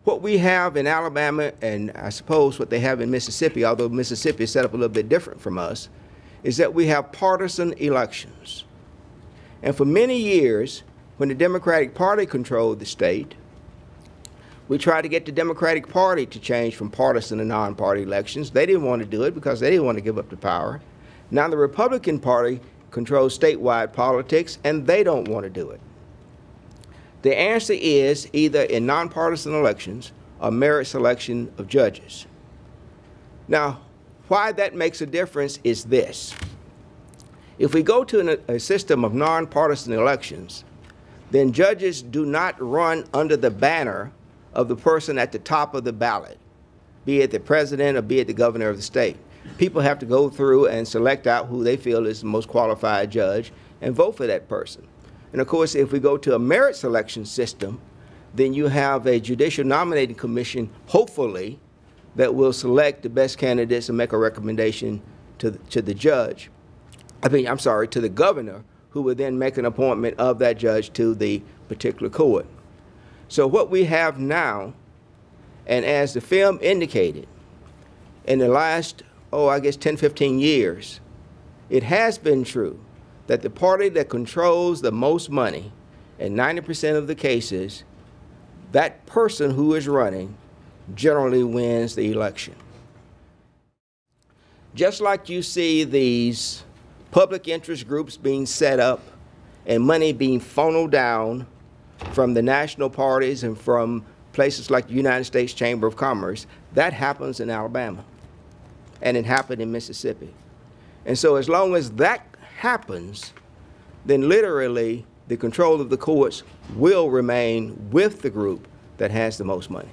What we have in Alabama, and I suppose what they have in Mississippi, although Mississippi is set up a little bit different from us, is that we have partisan elections. And for many years, when the Democratic Party controlled the state, we tried to get the Democratic Party to change from partisan to non-party elections. They didn't want to do it because they didn't want to give up the power. Now the Republican Party controls statewide politics, and they don't want to do it. The answer is either in nonpartisan elections or merit selection of judges. Now, why that makes a difference is this. If we go to a system of nonpartisan elections, then judges do not run under the banner of the person at the top of the ballot, be it the president or be it the governor of the state. People have to go through and select out who they feel is the most qualified judge and vote for that person. And of course, if we go to a merit selection system, then you have a judicial nominating commission, hopefully, that will select the best candidates and make a recommendation to the judge. to the governor, who would then make an appointment of that judge to the particular court. So what we have now, and as the film indicated, in the last, I guess 10, 15 years, it has been true that the party that controls the most money, in 90% of the cases, that person who is running generally wins the election. Just like you see these public interest groups being set up and money being funneled down from the national parties and from places like the United States Chamber of Commerce, that happens in Alabama, and it happened in Mississippi. And so as long as that happens, then literally the control of the courts will remain with the group that has the most money.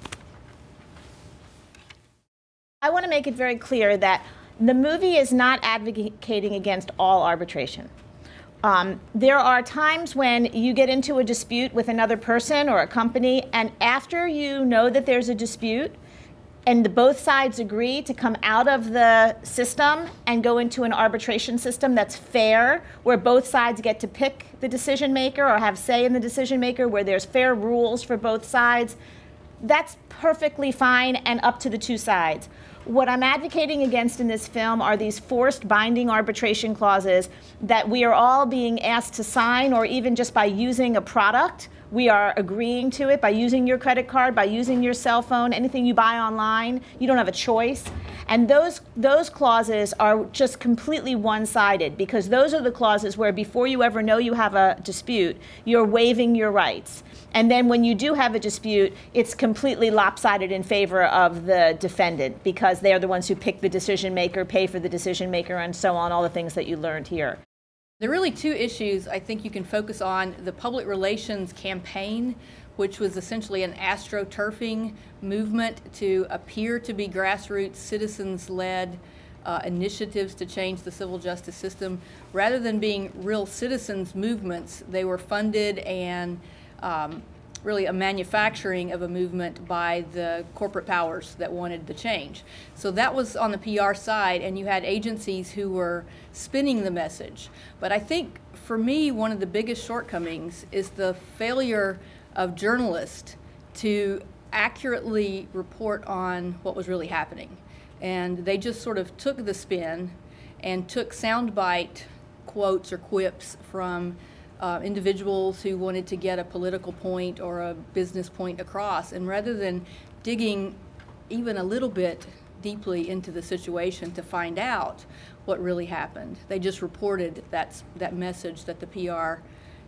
I want to make it very clear that the movie is not advocating against all arbitration. There are times when you get into a dispute with another person or a company, and after you know that there's a dispute, and both sides agree to come out of the system and go into an arbitration system that's fair, where both sides get to pick the decision maker or have say in the decision maker, where there's fair rules for both sides, that's perfectly fine and up to the two sides. What I'm advocating against in this film are these forced binding arbitration clauses that we are all being asked to sign, or even just by using a product, we are agreeing to it by using your credit card, by using your cell phone, anything you buy online. You don't have a choice. And those clauses are just completely one-sided, because those are the clauses where before you ever know you have a dispute, you're waiving your rights. And then when you do have a dispute, it's completely lopsided in favor of the defendant, because they're the ones who pick the decision maker, pay for the decision maker, and so on, all the things that you learned here. There are really two issues I think you can focus on: the public relations campaign, which was essentially an astroturfing movement to appear to be grassroots, citizens-led initiatives to change the civil justice system. Rather than being real citizens' movements, they were funded and really a manufacturing of a movement by the corporate powers that wanted the change. So that was on the PR side, and you had agencies who were spinning the message. But I think, for me, one of the biggest shortcomings is the failure of journalists to accurately report on what was really happening. And they just sort of took the spin and took soundbite quotes or quips from individuals who wanted to get a political point or a business point across. And rather than digging even a little bit deeply into the situation to find out what really happened, they just reported that message that the PR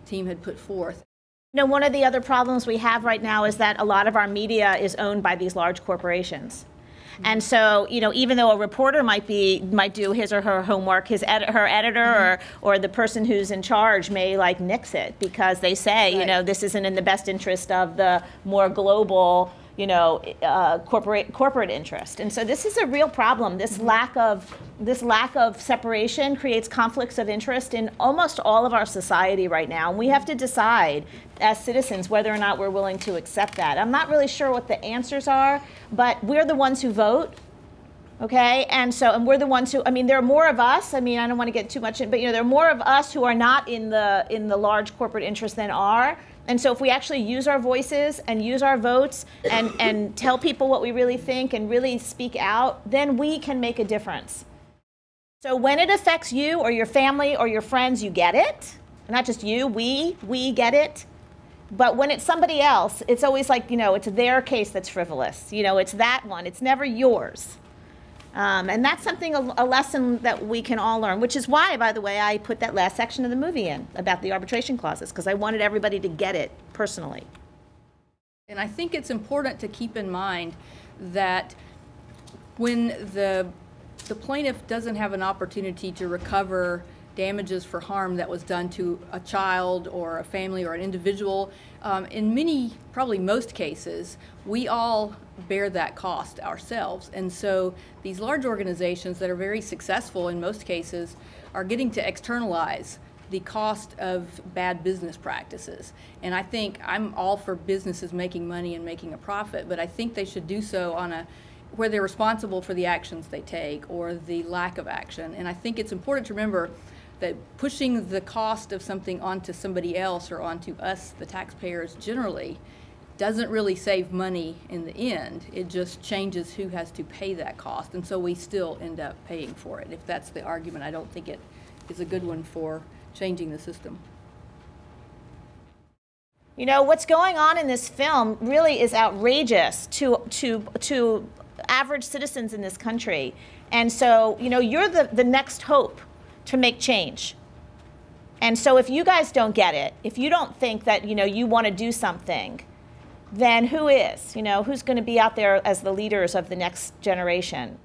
team had put forth. You know, one of the other problems we have right now is that a lot of our media is owned by these large corporations. And so, you know, even though a reporter might do his or her homework, her editor or the person who's in charge may like nix it, because they say, right, you know, this isn't in the best interest of the more global, you know, corporate interest. And so this is a real problem. This lack of separation creates conflicts of interest in almost all of our society right now. And we have to decide as citizens whether or not we're willing to accept that. I'm not really sure what the answers are, but we're the ones who vote. Okay, and we're the ones who, I mean, there are more of us. I mean, I don't want to get too much in, but you know, there are more of us who are not in the large corporate interest than are. And so if we actually use our voices and use our votes and tell people what we really think and really speak out, then we can make a difference. So when it affects you or your family or your friends, you get it. Not just you, we get it. But when it's somebody else, it's always like, it's their case that's frivolous. It's that one. It's never yours. And that's something, a lesson that we can all learn, which is why, by the way, I put that last section of the movie in about the arbitration clauses, because I wanted everybody to get it personally. And I think it's important to keep in mind that when the plaintiff doesn't have an opportunity to recover damages for harm that was done to a child or a family or an individual, in many, probably most cases, we all bear that cost ourselves. And so these large organizations that are very successful in most cases are getting to externalize the cost of bad business practices. And I think I'm all for businesses making money and making a profit, but I think they should do so on where they're responsible for the actions they take or the lack of action. And I think it's important to remember that pushing the cost of something onto somebody else or onto us, the taxpayers generally, doesn't really save money in the end. It just changes who has to pay that cost, and so we still end up paying for it. If that's the argument, I don't think it is a good one for changing the system. What's going on in this film really is outrageous to average citizens in this country. And so, you're the next hope to make change. And so if you guys don't get it, if you don't think that, you want to do something, then who is? Who's going to be out there as the leaders of the next generation?